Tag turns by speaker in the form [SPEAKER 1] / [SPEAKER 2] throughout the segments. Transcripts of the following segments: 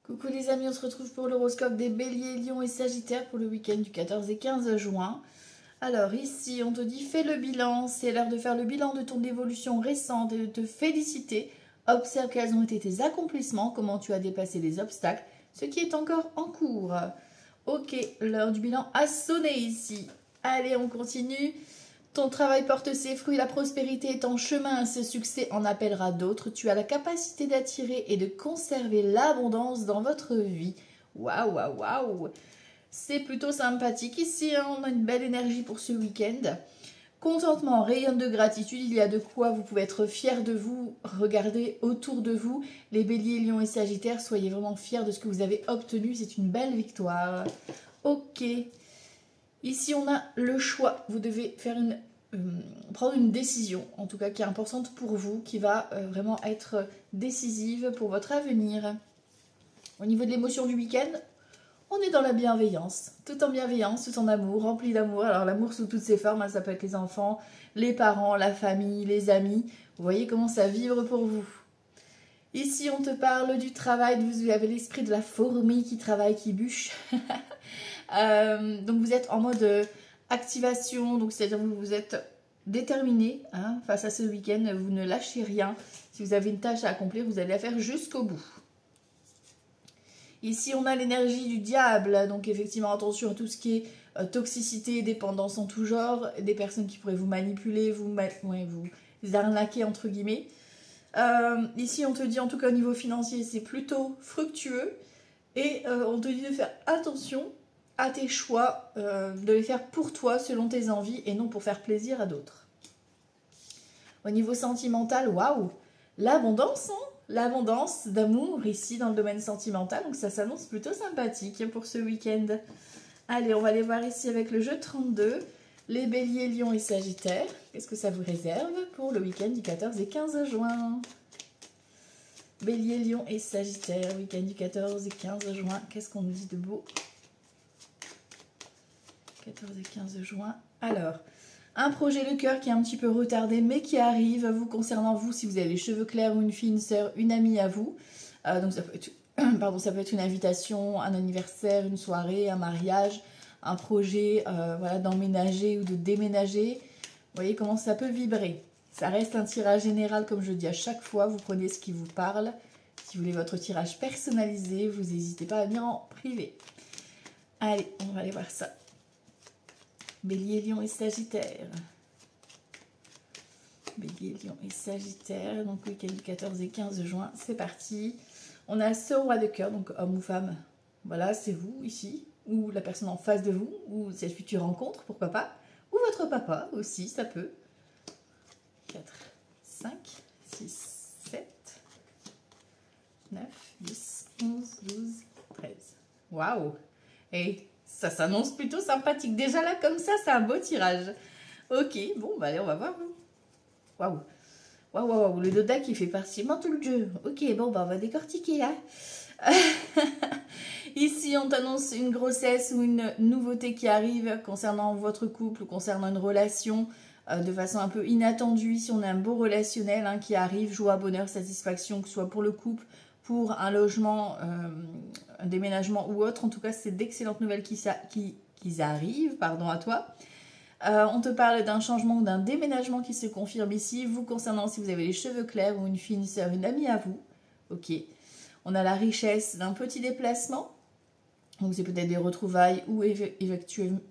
[SPEAKER 1] Coucou les amis, on se retrouve pour l'horoscope des Béliers, Lions et Sagittaires pour le week-end du 14 et 15 juin. Alors ici, on te dit fais le bilan, c'est l'heure de faire le bilan de ton évolution récente et de te féliciter. Observe quels ont été tes accomplissements, comment tu as dépassé les obstacles, ce qui est encore en cours. Ok, l'heure du bilan a sonné ici. Allez, on continue. Ton travail porte ses fruits, la prospérité est en chemin, ce succès en appellera d'autres. Tu as la capacité d'attirer et de conserver l'abondance dans votre vie. Waouh, waouh, waouh! C'est plutôt sympathique ici, hein, on a une belle énergie pour ce week-end. Contentement, rayonne de gratitude, il y a de quoi vous pouvez être fiers de vous. Regardez autour de vous, les béliers, lions et sagittaires, soyez vraiment fiers de ce que vous avez obtenu, c'est une belle victoire. Ok. Ici, on a le choix. Vous devez faire prendre une décision, en tout cas qui est importante pour vous, qui va vraiment être décisive pour votre avenir. Au niveau de l'émotion du week-end, on est dans la bienveillance, tout en amour, rempli d'amour. Alors l'amour sous toutes ses formes, hein, ça peut être les enfants, les parents, la famille, les amis. Vous voyez comment ça vibre pour vous. Ici, on te parle du travail, vous avez l'esprit de la fourmi qui travaille, qui bûche. Donc vous êtes en mode activation, donc c'est-à-dire que vous êtes déterminé hein, face à ce week-end, vous ne lâchez rien. Si vous avez une tâche à accomplir, vous allez la faire jusqu'au bout. Ici, on a l'énergie du diable, donc effectivement, attention à tout ce qui est toxicité, dépendance en tout genre, des personnes qui pourraient vous manipuler, vous arnaquer, entre guillemets. Ici, on te dit, en tout cas au niveau financier, c'est plutôt fructueux. Et on te dit de faire attention à tes choix, de les faire pour toi, selon tes envies, et non pour faire plaisir à d'autres. Au niveau sentimental, waouh, l'abondance, hein, l'abondance d'amour ici dans le domaine sentimental, donc ça s'annonce plutôt sympathique pour ce week-end. Allez, on va aller voir ici avec le jeu 32, les béliers, lions et sagittaires. Qu'est-ce que ça vous réserve pour le week-end du 14 et 15 juin? Bélier, lion et sagittaire, week-end du 14 et 15 juin. Qu'est-ce qu'on nous dit de beau? 14 et 15 juin. Alors, un projet de cœur qui est un petit peu retardé, mais qui arrive vous concernant vous, si vous avez les cheveux clairs ou une fille, une sœur, une amie à vous. Donc ça peut être, ça peut être une invitation, un anniversaire, une soirée, un mariage, un projet voilà, d'emménager ou de déménager. Vous voyez comment ça peut vibrer. Ça reste un tirage général, comme je dis à chaque fois. Vous prenez ce qui vous parle. Si vous voulez votre tirage personnalisé, vous n'hésitez pas à venir en privé. Allez, on va aller voir ça. Bélier, lion et sagittaire. Bélier, lion et sagittaire. Donc, week-end du 14 et 15 juin, c'est parti. On a ce roi de cœur, donc homme ou femme. Voilà, c'est vous ici. Ou la personne en face de vous. Ou cette future rencontre, pourquoi pas. Ou votre papa aussi, ça peut. 4, 5, 6, 7, 9, 10, 11, 12, 13. Waouh! Et ça s'annonce plutôt sympathique. Déjà là, comme ça, c'est un beau tirage. Ok, bon, bah allez, on va voir. Waouh! Waouh, waouh, waouh, le doda qui fait partiellement tout le jeu. Ok, bon, bah on va décortiquer là. Ici, on t'annonce une grossesse ou une nouveauté qui arrive concernant votre couple ou concernant une relation. De façon un peu inattendue, si on a un beau relationnel hein, qui arrive, joie, bonheur, satisfaction, que ce soit pour le couple, pour un logement, un déménagement ou autre. En tout cas, c'est d'excellentes nouvelles qui arrivent, pardon à toi. On te parle d'un changement ou d'un déménagement qui se confirme ici, vous concernant si vous avez les cheveux clairs ou une fille, une sœur, une amie à vous. Ok. On a la richesse d'un petit déplacement. Donc c'est peut-être des retrouvailles ou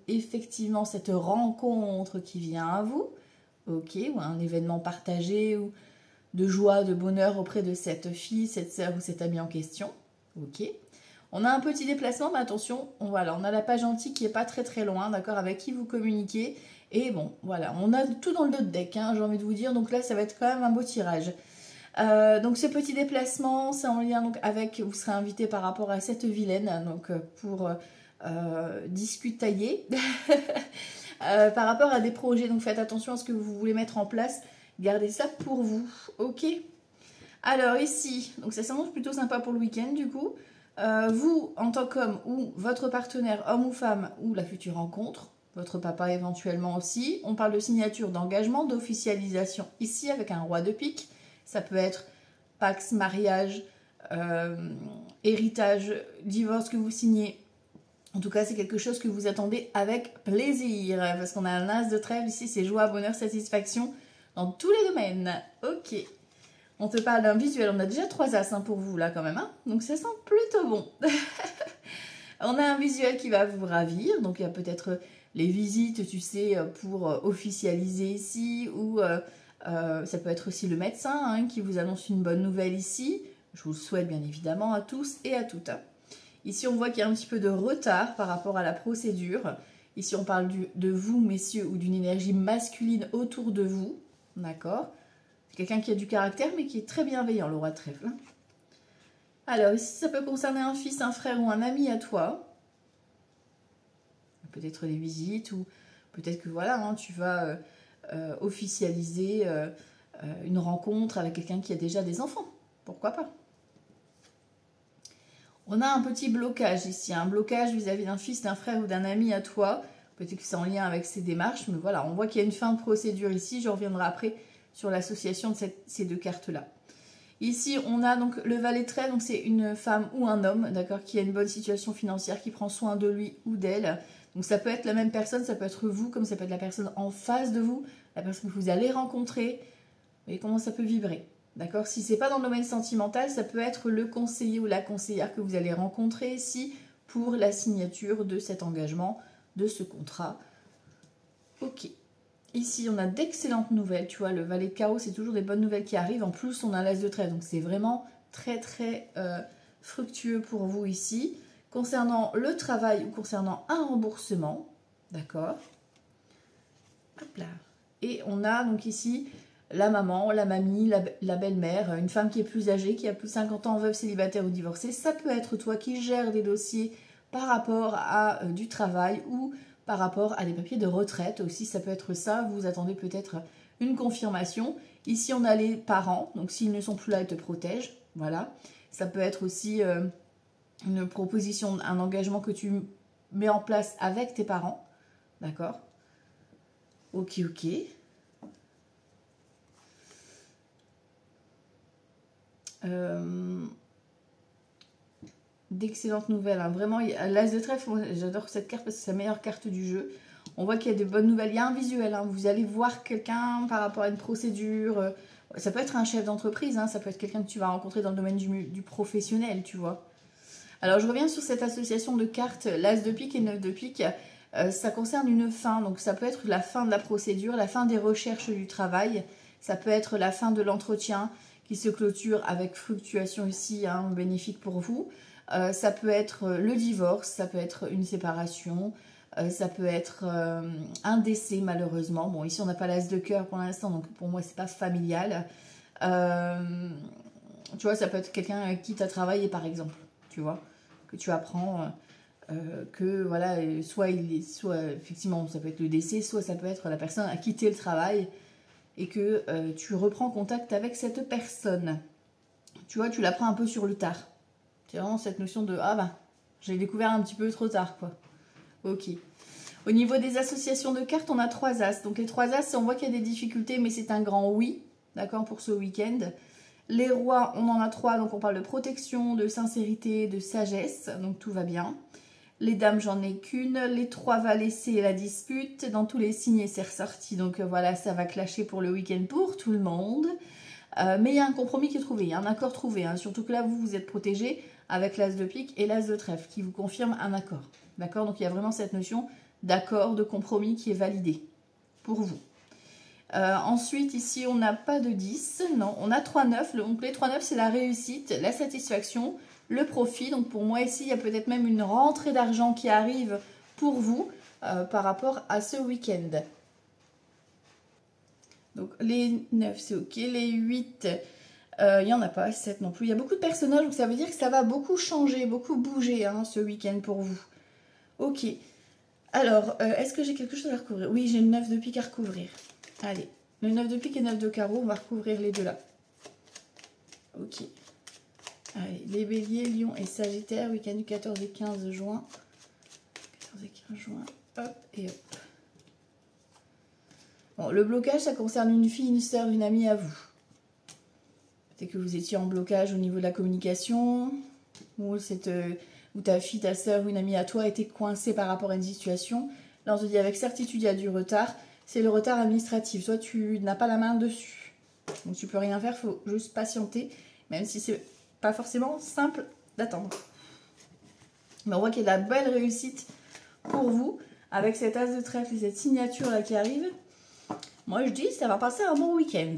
[SPEAKER 1] effectivement cette rencontre qui vient à vous, ok, ou un événement partagé ou de joie, de bonheur auprès de cette fille, cette sœur ou cet ami en question, ok. On a un petit déplacement, mais attention, on a la page antique qui n'est pas très très loin, d'accord, avec qui vous communiquez, et bon, voilà, on a tout dans le dos de deck, hein, j'ai envie de vous dire, donc là ça va être quand même un beau tirage. Donc ce petit déplacement, c'est en lien donc, avec, vous serez invité par rapport à cette vilaine, donc pour discutailler par rapport à des projets. Donc faites attention à ce que vous voulez mettre en place, gardez ça pour vous, ok. Alors ici, donc ça s'annonce plutôt sympa pour le week-end du coup. Vous en tant qu'homme ou votre partenaire, homme ou femme, ou la future rencontre, votre papa éventuellement aussi, on parle de signature, d'engagement, d'officialisation ici avec un roi de pique. Ça peut être Pax, mariage, héritage, divorce que vous signez. En tout cas, c'est quelque chose que vous attendez avec plaisir. Parce qu'on a un as de trèfle ici, c'est joie, bonheur, satisfaction dans tous les domaines. Ok. On te parle d'un visuel. On a déjà 3 as pour vous là quand même. Hein, donc ça sent plutôt bon. On a un visuel qui va vous ravir. Donc il y a peut-être les visites, tu sais, pour officialiser ici. Ou ça peut être aussi le médecin hein, qui vous annonce une bonne nouvelle ici. Je vous le souhaite bien évidemment à tous et à toutes. Ici, on voit qu'il y a un petit peu de retard par rapport à la procédure. Ici, on parle de vous, messieurs, ou d'une énergie masculine autour de vous. D'accord? C'est quelqu'un qui a du caractère, mais qui est très bienveillant, le roi de trèfle. Alors, ici, ça peut concerner un fils, un frère ou un ami à toi. Peut-être des visites, ou peut-être que voilà, hein, tu vas officialiser une rencontre avec quelqu'un qui a déjà des enfants. Pourquoi pas? On a un petit blocage ici, un blocage vis-à-vis d'un fils, d'un frère ou d'un ami à toi. Peut-être que c'est en lien avec ces démarches, mais voilà, on voit qu'il y a une fin de procédure ici. Je reviendrai après sur l'association de ces 2 cartes-là. Ici, on a donc le valet de trèfle, donc c'est une femme ou un homme, d'accord, qui a une bonne situation financière, qui prend soin de lui ou d'elle. Donc ça peut être la même personne, ça peut être vous, comme ça peut être la personne en face de vous, la personne que vous allez rencontrer. Vous voyez comment ça peut vibrer. D'accord? Si ce n'est pas dans le domaine sentimental, ça peut être le conseiller ou la conseillère que vous allez rencontrer ici pour la signature de cet engagement, de ce contrat. Ok. Ici, on a d'excellentes nouvelles. Tu vois, le valet de carreau, c'est toujours des bonnes nouvelles qui arrivent. En plus, on a l'as de trèfle. Donc, c'est vraiment très, très fructueux pour vous ici. Concernant le travail ou concernant un remboursement. D'accord? Hop là. Et on a donc ici la maman, la mamie, la belle-mère, une femme qui est plus âgée, qui a plus de 50 ans, veuve, célibataire ou divorcée. Ça peut être toi qui gères des dossiers par rapport à du travail ou par rapport à des papiers de retraite aussi. Ça peut être ça. Vous attendez peut-être une confirmation. Ici, on a les parents. Donc, s'ils ne sont plus là, ils te protègent. Voilà. Ça peut être aussi une proposition, un engagement que tu mets en place avec tes parents. D'accord? Ok, ok. D'excellentes nouvelles, hein. Vraiment, l'as de trèfle, j'adore cette carte parce que c'est la meilleure carte du jeu. On voit qu'il y a de bonnes nouvelles, il y a un visuel, hein. Vous allez voir quelqu'un par rapport à une procédure, ça peut être un chef d'entreprise, hein. Ça peut être quelqu'un que tu vas rencontrer dans le domaine du professionnel, tu vois. Alors je reviens sur cette association de cartes, l'as de pique et 9 de pique, ça concerne une fin, donc ça peut être la fin de la procédure, la fin des recherches du travail, ça peut être la fin de l'entretien, qui se clôture avec fluctuation ici, hein, bénéfique pour vous. Ça peut être le divorce, ça peut être une séparation, ça peut être un décès malheureusement. Bon, ici on n'a pas l'as de cœur pour l'instant, donc pour moi c'est pas familial. Tu vois, ça peut être quelqu'un avec qui tu as travaillé par exemple, tu vois, que tu apprends que voilà, soit effectivement ça peut être le décès, soit ça peut être la personne a quitté le travail et que tu reprends contact avec cette personne. Tu vois, tu la prends un peu sur le tard. C'est vraiment cette notion de « Ah bah, j'ai découvert un petit peu trop tard, quoi. » Ok. Au niveau des associations de cartes, on a 3 as. Donc les 3 as, on voit qu'il y a des difficultés, mais c'est un grand oui, d'accord, pour ce week-end. Les rois, on en a 3, donc on parle de protection, de sincérité, de sagesse, donc tout va bien. Les dames, j'en ai qu'une. Les 3 valets, c'est la dispute. Dans tous les signes, c'est ressorti. Donc voilà, ça va clasher pour le week-end pour tout le monde. Mais il y a un compromis qui est trouvé, il y a un accord trouvé. Hein. Surtout que là, vous êtes protégé avec l'as de pique et l'as de trèfle qui vous confirme un accord. D'accord? Donc il y a vraiment cette notion d'accord, de compromis qui est validé pour vous. Ensuite, ici, on n'a pas de 10. Non, on a 3-9. Donc les 3-9, c'est la réussite, la satisfaction, le profit. Donc pour moi ici, il y a peut-être même une rentrée d'argent qui arrive pour vous par rapport à ce week-end. Donc les 9 c'est ok, les 8 il n'y en a pas, 7 non plus. Il y a beaucoup de personnages, donc ça veut dire que ça va beaucoup changer, beaucoup bouger hein, ce week-end pour vous. Ok, alors est-ce que j'ai quelque chose à recouvrir? Oui, j'ai le 9 de pique à recouvrir. Allez, le 9 de pique et 9 de carreau, on va recouvrir les deux là. Ok. Allez, les béliers, lions et sagittaire, week-end du 14 et 15 juin. 14 et 15 juin, hop et hop. Bon, le blocage, ça concerne une fille, une soeur, une amie à vous. Peut-être que vous étiez en blocage au niveau de la communication. ou ta fille, ta soeur, une amie à toi était coincée par rapport à une situation. Là, on te dit avec certitude, il y a du retard. C'est le retard administratif. Toi, tu n'as pas la main dessus. Donc, tu peux rien faire, il faut juste patienter, même si c'est pas forcément simple d'attendre. Mais on voit qu'il y a de la belle réussite pour vous avec cet as de trèfle et cette signature là qui arrive. Moi, je dis, ça va passer un bon week-end.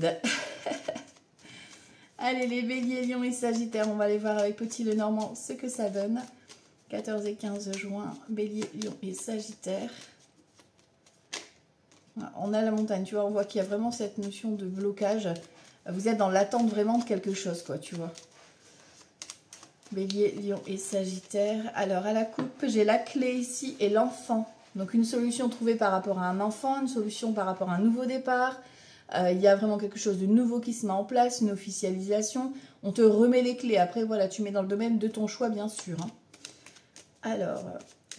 [SPEAKER 1] Allez, les béliers, lions et sagittaires, on va aller voir avec Petit Lenormand ce que ça donne. 14 et 15 juin, bélier, lion et sagittaire. On a la montagne, tu vois, on voit qu'il y a vraiment cette notion de blocage. Vous êtes dans l'attente vraiment de quelque chose, quoi, tu vois. Bélier, lion et sagittaire. Alors, à la coupe, j'ai la clé ici et l'enfant. Donc, une solution trouvée par rapport à un enfant, une solution par rapport à un nouveau départ. Il y a vraiment quelque chose de nouveau qui se met en place, une officialisation. On te remet les clés. Après, voilà, tu mets dans le domaine de ton choix, bien sûr. Hein. Alors,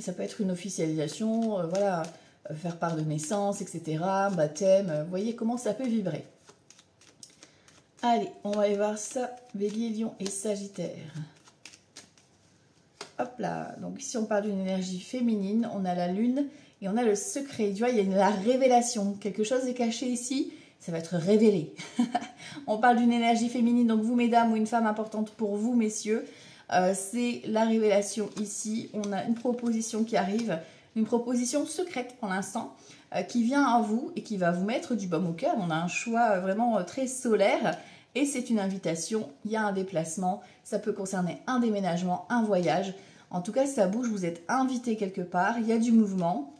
[SPEAKER 1] ça peut être une officialisation, voilà, faire part de naissance, etc., baptême. Vous voyez comment ça peut vibrer. Allez, on va aller voir ça. Bélier, lion et sagittaire. Hop là, donc ici on parle d'une énergie féminine, on a la lune et on a le secret. Tu vois, il y a la révélation. Quelque chose est caché ici, ça va être révélé. On parle d'une énergie féminine, donc vous mesdames ou une femme importante pour vous messieurs. C'est la révélation ici. On a une proposition qui arrive, une proposition secrète pour l'instant, qui vient à vous et qui va vous mettre du baume au cœur. On a un choix vraiment très solaire. Et c'est une invitation, il y a un déplacement, ça peut concerner un déménagement, un voyage. En tout cas, ça bouge, vous êtes invité quelque part, il y a du mouvement.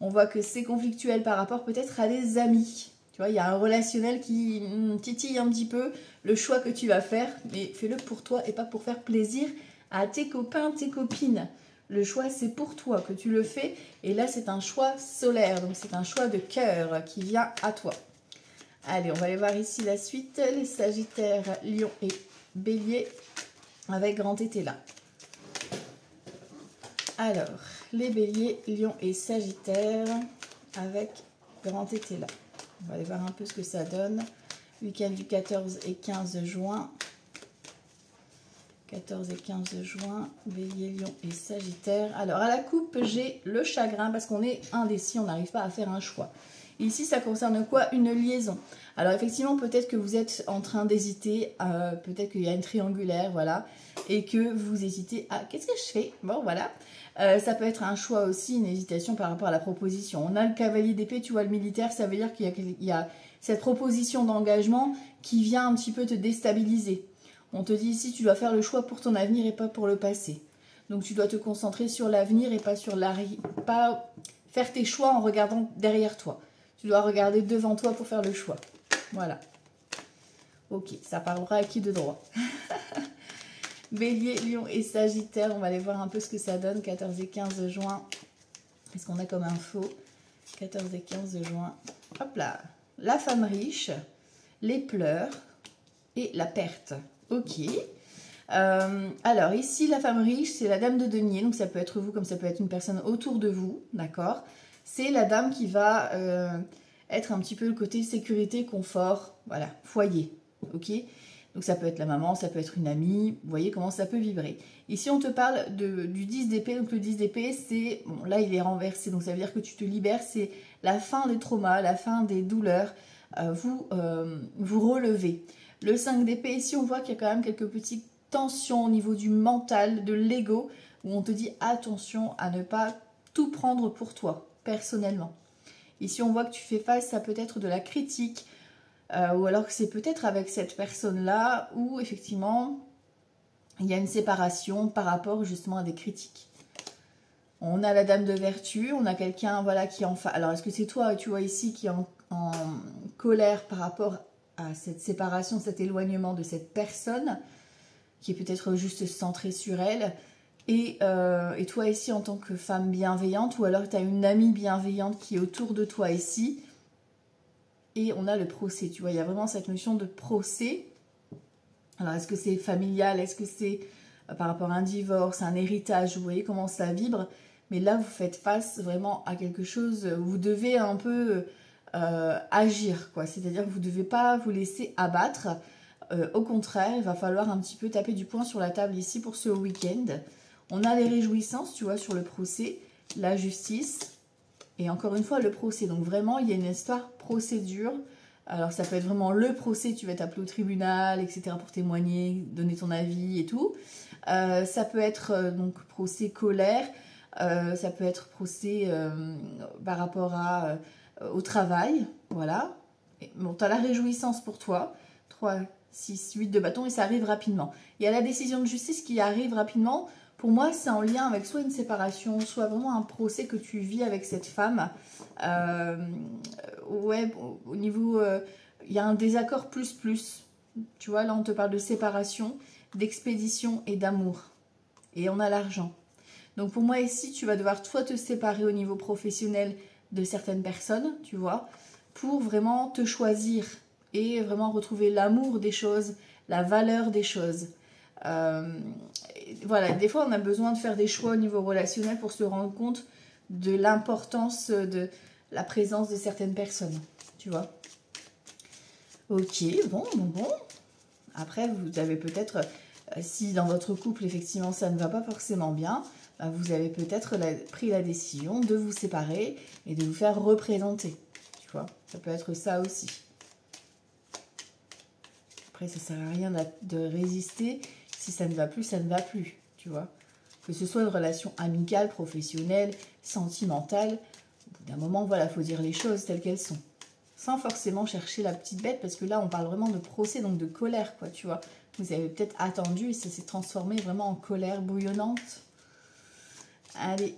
[SPEAKER 1] On voit que c'est conflictuel par rapport peut-être à des amis. Tu vois, il y a un relationnel qui titille un petit peu le choix que tu vas faire, mais fais-le pour toi et pas pour faire plaisir à tes copains, tes copines. Le choix, c'est pour toi que tu le fais. Et là, c'est un choix solaire, donc c'est un choix de cœur qui vient à toi. Allez, on va aller voir ici la suite. Les sagittaires, lion et bélier avec grand tété là. Alors, les béliers, lion et sagittaires avec grand tété là. On va aller voir un peu ce que ça donne. Week-end du 14 et 15 juin. 14 et 15 juin, bélier, lion et sagittaire. Alors, à la coupe, j'ai le chagrin parce qu'on est indécis, on n'arrive pas à faire un choix. Ici, ça concerne quoi? Une liaison. Alors, effectivement, peut-être que vous êtes en train d'hésiter, peut-être qu'il y a une triangulaire, voilà, et que vous hésitez à « qu'est-ce que je fais ?» Bon, voilà. Ça peut être un choix aussi, une hésitation par rapport à la proposition. On a le cavalier d'épée, tu vois, le militaire, ça veut dire qu'il y a cette proposition d'engagement qui vient un petit peu te déstabiliser. On te dit ici, tu dois faire le choix pour ton avenir et pas pour le passé. Donc, tu dois te concentrer sur l'avenir et pas sur l'arrière, pas faire tes choix en regardant derrière toi. Tu dois regarder devant toi pour faire le choix. Voilà. Ok, ça parlera à qui de droit. Bélier, lion et sagittaire, on va aller voir un peu ce que ça donne. 14 et 15 juin. Qu'est-ce qu'on a comme info? 14 et 15 juin. Hop là. La femme riche, les pleurs et la perte. Ok. Alors ici, la femme riche, c'est la dame de denier. Donc ça peut être vous comme ça peut être une personne autour de vous. D'accord? C'est la dame qui va être un petit peu le côté sécurité, confort, voilà, foyer, ok? Donc ça peut être la maman, ça peut être une amie, vous voyez comment ça peut vibrer. Ici on te parle du 10 d'épée, donc le 10 d'épée c'est, bon là il est renversé, donc ça veut dire que tu te libères, c'est la fin des traumas, la fin des douleurs, vous relevez. Le 5 d'épée, ici on voit qu'il y a quand même quelques petites tensions au niveau du mental, de l'ego, où on te dit attention à ne pas tout prendre pour toi. Personnellement. Ici, on voit que tu fais face à peut-être de la critique, ou alors que c'est peut-être avec cette personne-là où, effectivement, il y a une séparation par rapport justement à des critiques. On a la dame de vertu, on a quelqu'un voilà, qui est en face. Alors, est-ce que c'est toi, tu vois ici, qui est en colère par rapport à cette séparation, cet éloignement de cette personne, qui est peut-être juste centrée sur elle. Et toi ici en tant que femme bienveillante, ou alors tu as une amie bienveillante qui est autour de toi ici. Et on a le procès, tu vois, il y a vraiment cette notion de procès. Alors est-ce que c'est familial, est-ce que c'est par rapport à un divorce, un héritage, vous voyez comment ça vibre. Mais là vous faites face vraiment à quelque chose, vous devez un peu agir, quoi. C'est-à-dire que vous ne devez pas vous laisser abattre. Au contraire, il va falloir un petit peu taper du poing sur la table ici pour ce week-end. On a les réjouissances, tu vois, sur le procès, la justice et encore une fois le procès. Donc vraiment, il y a une histoire procédure. Alors ça peut être vraiment le procès, tu vas t'appeler au tribunal, etc. pour témoigner, donner ton avis et tout. Ça peut être donc procès colère, ça peut être procès par rapport au travail, voilà. Et, bon, tu as la réjouissance pour toi, 3, 6, 8 de bâton et ça arrive rapidement. Il y a la décision de justice qui arrive rapidement. Pour moi, c'est en lien avec soit une séparation, soit vraiment un procès que tu vis avec cette femme. Ouais, au niveau... il y a un désaccord plus. Tu vois, là, on te parle de séparation, d'expédition et d'amour. Et on a l'argent. Donc, pour moi, ici, tu vas devoir, toi, te séparer au niveau professionnel de certaines personnes, tu vois, pour vraiment te choisir et vraiment retrouver l'amour des choses, la valeur des choses. Voilà, des fois on a besoin de faire des choix au niveau relationnel pour se rendre compte de l'importance de la présence de certaines personnes, tu vois. Ok, bon. Après, vous avez peut-être, si dans votre couple, effectivement, ça ne va pas forcément bien, bah, vous avez peut-être pris la décision de vous séparer et de vous faire représenter, tu vois. Ça peut être ça aussi. Après, ça ne sert à rien de résister. Si ça ne va plus, ça ne va plus, tu vois. Que ce soit une relation amicale, professionnelle, sentimentale, au bout d'un moment, voilà, il faut dire les choses telles qu'elles sont. Sans forcément chercher la petite bête, parce que là, on parle vraiment de procès, donc de colère, quoi, tu vois. Vous avez peut-être attendu et ça s'est transformé vraiment en colère bouillonnante. Allez,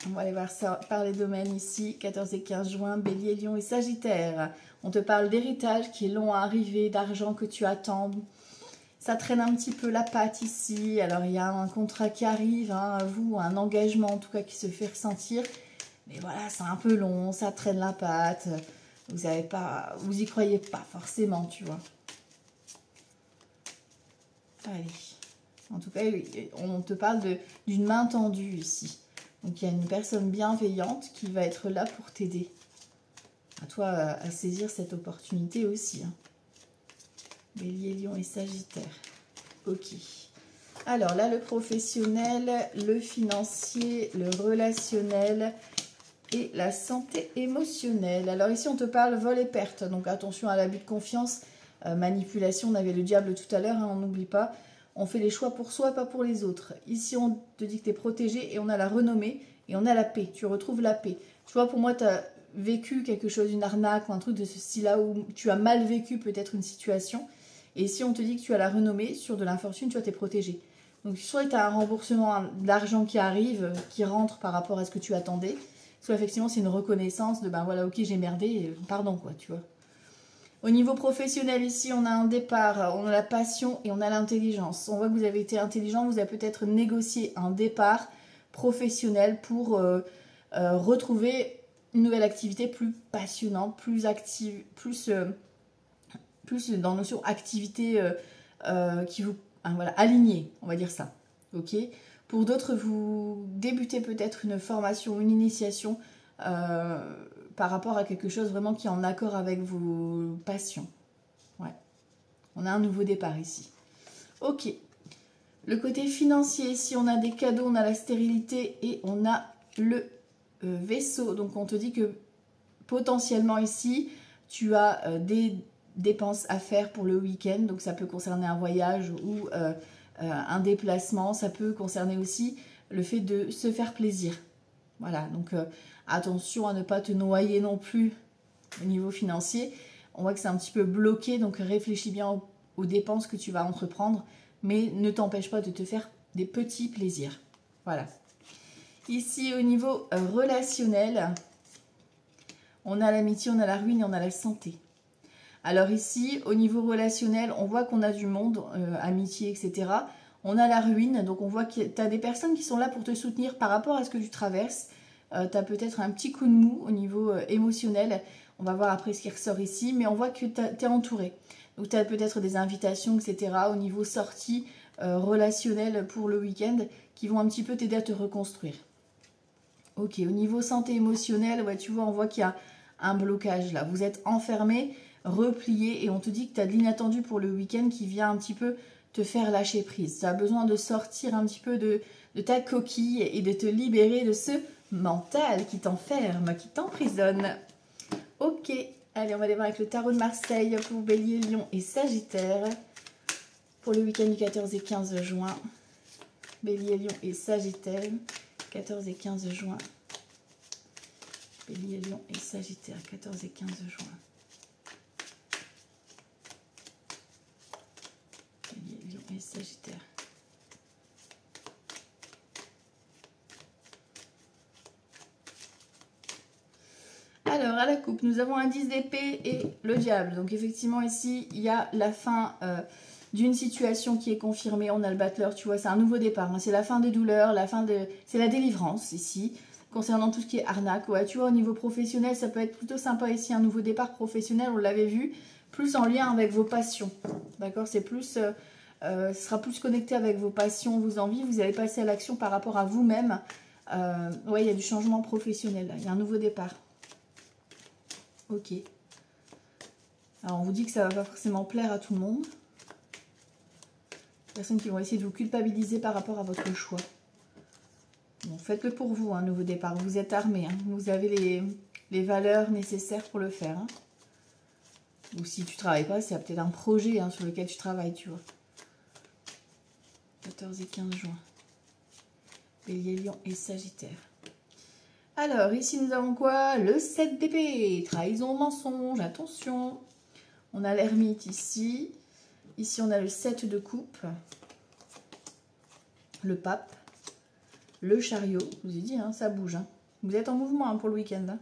[SPEAKER 1] on va aller voir ça par les domaines ici, 14 et 15 juin, Bélier, Lion et Sagittaire. On te parle d'héritage qui est long à arriver, d'argent que tu attends. Ça traîne un petit peu la patte ici. Alors, il y a un contrat qui arrive, hein, à vous, un engagement en tout cas qui se fait ressentir. Mais voilà, c'est un peu long, ça traîne la patte. Vous y croyez pas forcément, tu vois. Allez. En tout cas, on te parle d'une main tendue ici. Donc, il y a une personne bienveillante qui va être là pour t'aider. À toi à saisir cette opportunité aussi. Hein. Bélier, Lion et Sagittaire. Ok. Alors là, le professionnel, le financier, le relationnel et la santé émotionnelle. Alors ici, on te parle vol et perte. Donc attention à l'abus de confiance, manipulation. On avait le diable tout à l'heure, hein, on n'oublie pas. On fait les choix pour soi, pas pour les autres. Ici, on te dit que tu es protégé et on a la renommée et on a la paix. Tu retrouves la paix. Tu vois, pour moi, tu as vécu quelque chose, une arnaque ou un truc de ce style-là où tu as mal vécu peut-être une situation. Et si on te dit que tu as la renommée sur de l'infortune, tu vois, tu es protégé. Donc soit tu as un remboursement d'argent qui arrive, qui rentre par rapport à ce que tu attendais, soit effectivement c'est une reconnaissance de ben voilà, ok, j'ai merdé, pardon quoi, tu vois. Au niveau professionnel ici, on a un départ, on a la passion et on a l'intelligence. On voit que vous avez été intelligent, vous avez peut-être négocié un départ professionnel pour retrouver une nouvelle activité plus passionnante, plus active, plus dans la notion activité qui vous voilà, alignée, on va dire ça. Ok. Pour d'autres, vous débutez peut-être une formation, une initiation par rapport à quelque chose vraiment qui est en accord avec vos passions. Ouais. On a un nouveau départ ici. Ok. Le côté financier, ici, on a des cadeaux, on a la stérilité et on a le vaisseau. Donc, on te dit que potentiellement ici, tu as des dépenses à faire pour le week-end. Donc, ça peut concerner un voyage ou un déplacement. Ça peut concerner aussi le fait de se faire plaisir. Voilà, donc attention à ne pas te noyer non plus au niveau financier. On voit que c'est un petit peu bloqué, donc réfléchis bien aux dépenses que tu vas entreprendre, mais ne t'empêche pas de te faire des petits plaisirs. Voilà. Ici, au niveau relationnel, on a l'amitié, on a la ruine et on a la santé. Alors ici, au niveau relationnel, on voit qu'on a du monde, amitié, etc. On a la ruine, donc on voit que tu as des personnes qui sont là pour te soutenir par rapport à ce que tu traverses. Tu as peut-être un petit coup de mou au niveau émotionnel. On va voir après ce qui ressort ici, mais on voit que tu es entouré. Donc tu as peut-être des invitations, etc. au niveau sortie relationnelle pour le week-end qui vont un petit peu t'aider à te reconstruire. Ok, au niveau santé émotionnelle, ouais, tu vois, on voit qu'il y a un blocage là. Vous êtes enfermé. replier et on te dit que tu as de l'inattendu pour le week-end qui vient un petit peu te faire lâcher prise. Tu as besoin de sortir un petit peu de ta coquille et de te libérer de ce mental qui t'enferme, qui t'emprisonne. Ok, allez, on va aller voir avec le tarot de Marseille pour Bélier, Lion et Sagittaire pour le week-end du 14 et 15 juin. Bélier, Lion et Sagittaire, 14 et 15 juin. Bélier, Lion et Sagittaire, 14 et 15 juin. Bélier, Lion et Sagittaire. Alors, à la coupe, nous avons un 10 d'épée et le diable. Donc, effectivement, ici, il y a la fin d'une situation qui est confirmée. On a le battleur, tu vois, c'est un nouveau départ. Hein. C'est la fin des douleurs, c'est la délivrance, ici. Concernant tout ce qui est arnaque, ouais, tu vois, au niveau professionnel, ça peut être plutôt sympa ici. Un nouveau départ professionnel, on l'avait vu, plus en lien avec vos passions. D'accord, c'est plus... ce sera plus connecté avec vos passions, vos envies. Vous allez passer à l'action par rapport à vous-même. Ouais, il y a du changement professionnel, là. Il y a un nouveau départ. Ok. Alors, on vous dit que ça ne va pas forcément plaire à tout le monde. Personnes qui vont essayer de vous culpabiliser par rapport à votre choix. Bon, faites-le pour vous, un nouveau départ. Vous êtes armé, hein. Vous avez les valeurs nécessaires pour le faire. Hein. Ou si tu ne travailles pas, c'est peut-être un projet hein, sur lequel tu travailles, tu vois. 14 et 15 juin. Bélier, Lion et Sagittaire. Alors, ici, nous avons quoi? Le 7 d'épée. Trahison, mensonge, attention. On a l'ermite ici. Ici, on a le 7 de coupe. Le pape. Le chariot. Je vous ai dit, hein, ça bouge. Hein. Vous êtes en mouvement hein, pour le week-end. Hein.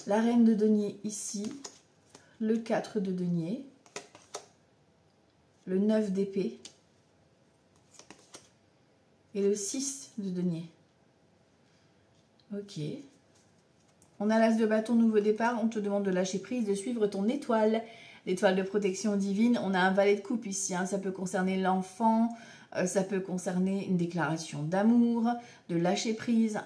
[SPEAKER 1] La reine de denier ici. Le 4 de denier. Le 9 d'épée. Et le 6 de denier. Ok. On a l'as de bâton, nouveau départ. On te demande de lâcher prise, de suivre ton étoile. L'étoile de protection divine. On a un valet de coupe ici. Hein. Ça peut concerner l'enfant. Ça peut concerner une déclaration d'amour, de lâcher prise.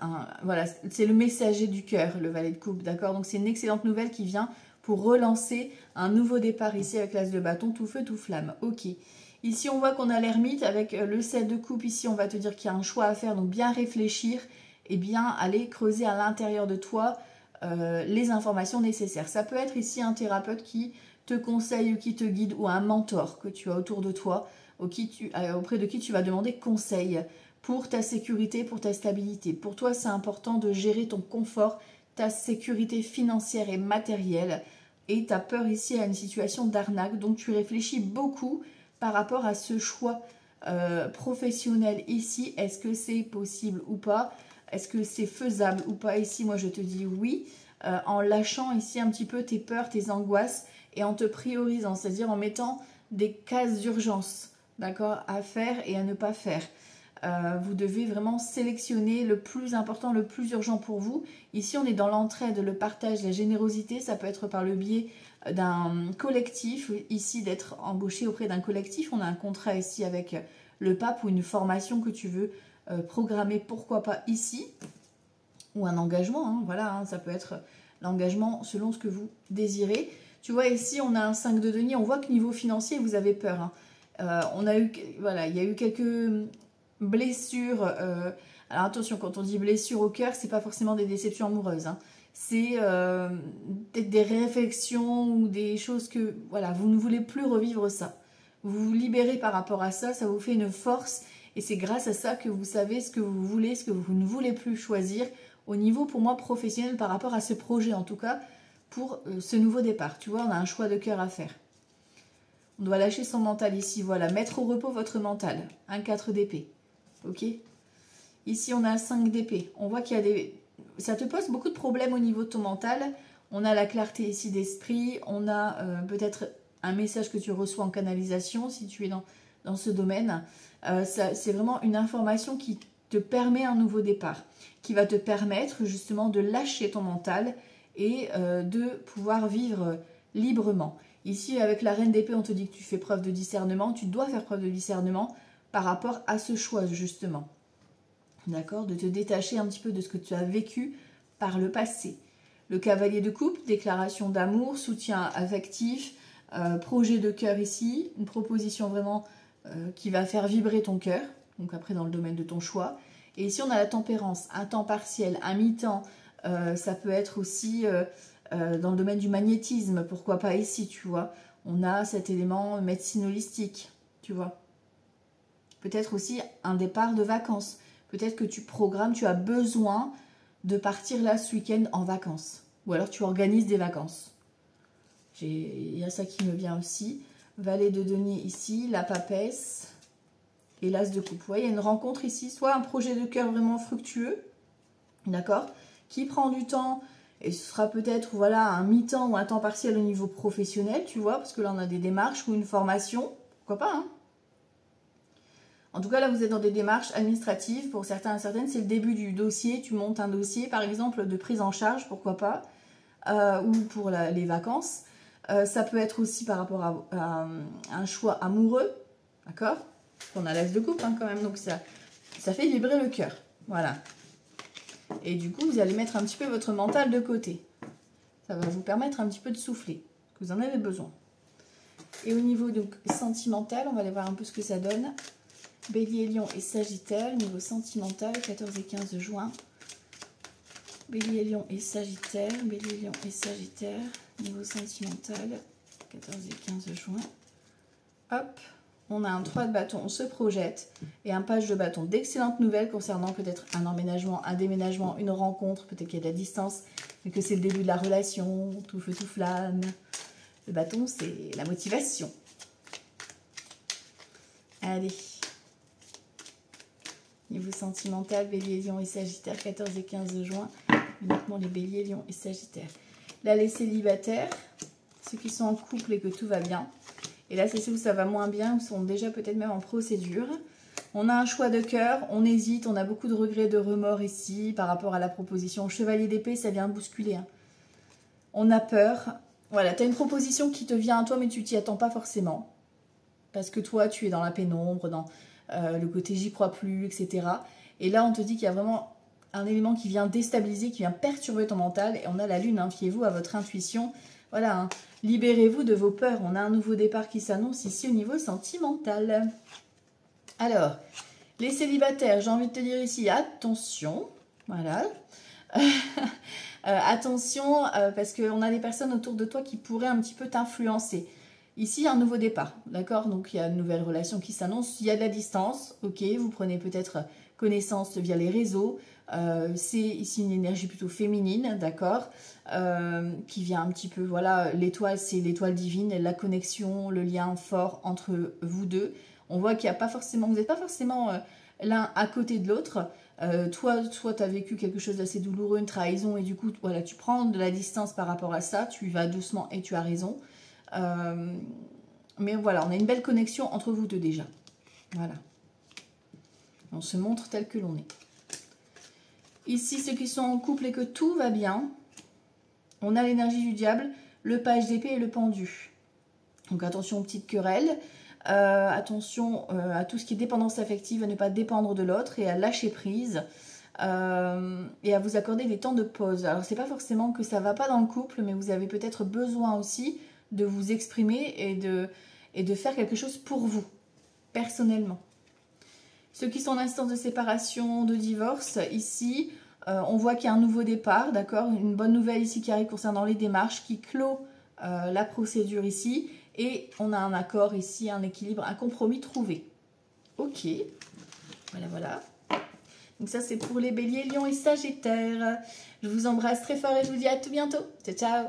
[SPEAKER 1] Voilà, c'est le messager du cœur, le valet de coupe. D'accord. Donc c'est une excellente nouvelle qui vient pour relancer un nouveau départ ici avec l'as de bâton. Tout feu, tout flamme. Ok. Ici, on voit qu'on a l'ermite avec le 7 de coupe. Ici, on va te dire qu'il y a un choix à faire. Donc bien réfléchir. Et bien aller creuser à l'intérieur de toi les informations nécessaires. Ça peut être ici un thérapeute qui te conseille ou qui te guide ou un mentor que tu as autour de toi auprès de qui tu vas demander conseil pour ta sécurité, pour ta stabilité. Pour toi, c'est important de gérer ton confort, ta sécurité financière et matérielle et tu as peur ici à une situation d'arnaque. Donc, tu réfléchis beaucoup par rapport à ce choix professionnel ici. Est-ce que c'est possible ou pas ? Est-ce que c'est faisable ou pas? Ici, moi, je te dis oui, en lâchant ici un petit peu tes peurs, tes angoisses et en te priorisant, c'est-à-dire en mettant des cases d'urgence, d'accord, à faire et à ne pas faire. Vous devez vraiment sélectionner le plus important, le plus urgent pour vous. Ici, on est dans l'entraide, le partage, la générosité. Ça peut être par le biais d'un collectif. Ici, d'être embauché auprès d'un collectif. On a un contrat ici avec le pape ou une formation que tu veux programmer, pourquoi pas ici, ou un engagement, hein, voilà, hein, ça peut être l'engagement selon ce que vous désirez. Tu vois, ici, on a un 5 de denier, on voit que niveau financier, vous avez peur. Hein. Voilà, il y a eu quelques blessures. Alors attention, quand on dit blessure au cœur, c'est pas forcément des déceptions amoureuses. Hein. C'est peut-être des réflexions ou des choses que, voilà, vous ne voulez plus revivre ça. Vous vous libérez par rapport à ça, ça vous fait une force. Et c'est grâce à ça que vous savez ce que vous voulez, ce que vous ne voulez plus choisir au niveau, pour moi, professionnel par rapport à ce projet, en tout cas, pour ce nouveau départ. Tu vois, on a un choix de cœur à faire. On doit lâcher son mental ici, voilà, mettre au repos votre mental. Un 4 d'épée, ok. Ici, on a un 5 d'épée. On voit qu'il y a des... Ça te pose beaucoup de problèmes au niveau de ton mental. On a la clarté ici d'esprit. On a peut-être un message que tu reçois en canalisation, si tu es dans ce domaine. C'est vraiment une information qui te permet un nouveau départ, qui va te permettre justement de lâcher ton mental et de pouvoir vivre librement. Ici, avec la reine d'épée, on te dit que tu fais preuve de discernement. Tu dois faire preuve de discernement par rapport à ce choix, justement. D'accord? De te détacher un petit peu de ce que tu as vécu par le passé. Le cavalier de coupe, déclaration d'amour, soutien affectif, projet de cœur ici, une proposition vraiment qui va faire vibrer ton cœur, donc après dans le domaine de ton choix. Et ici on a la tempérance, un temps partiel, un mi-temps, ça peut être aussi dans le domaine du magnétisme, pourquoi pas ici, tu vois. On a cet élément médecine holistique, tu vois. Peut-être aussi un départ de vacances. Peut-être que tu programmes, tu as besoin de partir là ce week-end en vacances. Ou alors tu organises des vacances. Il y a ça qui me vient aussi. Valet de denier ici, la papesse et l'as de coupe. Vous voyez, il y a une rencontre ici, soit un projet de cœur vraiment fructueux, d'accord, qui prend du temps, et ce sera peut-être voilà, un mi-temps ou un temps partiel au niveau professionnel, tu vois, parce que là on a des démarches ou une formation, pourquoi pas, hein. En tout cas, là, vous êtes dans des démarches administratives. Pour certains et certaines, c'est le début du dossier. Tu montes un dossier, par exemple, de prise en charge, pourquoi pas, ou pour les vacances. Ça peut être aussi par rapport à un choix amoureux, d'accord? On a l'as de coupe, hein, quand même, donc ça fait vibrer le cœur. Voilà. Et du coup, vous allez mettre un petit peu votre mental de côté. Ça va vous permettre un petit peu de souffler, que vous en avez besoin. Et au niveau donc sentimental, on va aller voir un peu ce que ça donne. Bélier, Lion et Sagittaire, niveau sentimental, 14 et 15 juin. Bélier, Lion et Sagittaire, Bélier, Lion et Sagittaire, niveau sentimental, 14 et 15 juin. Hop, on a un 3 de bâton, on se projette, et un page de bâton. D'excellentes nouvelles concernant peut-être un emménagement, un déménagement, une rencontre, peut-être qu'il y a de la distance, mais que c'est le début de la relation, tout feu, tout flamme. Le bâton, c'est la motivation. Allez. Niveau sentimental, Bélier, Lion et Sagittaire, 14 et 15 juin. Uniquement les Béliers, Lion et Sagittaire. Là, les célibataires, ceux qui sont en couple et que tout va bien. Et là, c'est ceux où ça va moins bien, où sont déjà peut-être même en procédure. On a un choix de cœur, on hésite, on a beaucoup de regrets, de remords ici par rapport à la proposition. Chevalier d'épée, ça vient bousculer. Hein. On a peur. Voilà, tu as une proposition qui te vient à toi, mais tu t'y attends pas forcément. Parce que toi, tu es dans la pénombre, dans... le côté j'y crois plus, etc. Et là, on te dit qu'il y a vraiment un élément qui vient déstabiliser, qui vient perturber ton mental. Et on a la lune, hein, fiez-vous à votre intuition. Voilà, hein, libérez-vous de vos peurs. On a un nouveau départ qui s'annonce ici au niveau sentimental. Alors, les célibataires, j'ai envie de te dire ici, attention. Voilà. Attention, parce qu'on a des personnes autour de toi qui pourraient un petit peu t'influencer. Ici, il y a un nouveau départ, d'accord? Donc, il y a une nouvelle relation qui s'annonce. Il y a de la distance, ok? Vous prenez peut-être connaissance via les réseaux. C'est ici une énergie plutôt féminine, d'accord? Qui vient un petit peu, voilà, l'étoile, c'est l'étoile divine, la connexion, le lien fort entre vous deux. On voit qu'il n'y a pas forcément, vous n'êtes pas forcément l'un à côté de l'autre. Toi, tu as vécu quelque chose d'assez douloureux, une trahison, et du coup, voilà, tu prends de la distance par rapport à ça. Tu y vas doucement et tu as raison. Mais voilà, on a une belle connexion entre vous deux déjà. Voilà. On se montre tel que l'on est. Ici, ceux qui sont en couple et que tout va bien, on a l'énergie du diable, le page d'épée et le pendu. Donc attention aux petites querelles. Attention à tout ce qui est dépendance affective, à ne pas dépendre de l'autre et à lâcher prise. Et à vous accorder des temps de pause. Alors, c'est pas forcément que ça va pas dans le couple, mais vous avez peut-être besoin aussi de vous exprimer et de faire quelque chose pour vous, personnellement. Ceux qui sont en instance de séparation, de divorce, ici, on voit qu'il y a un nouveau départ, d'accord? Une bonne nouvelle ici qui arrive concernant les démarches, qui clôt la procédure ici. Et on a un accord ici, un équilibre, un compromis trouvé. Ok, voilà, voilà. Donc ça, c'est pour les béliers, lions et sagittaires. Je vous embrasse très fort et je vous dis à tout bientôt. Ciao, ciao.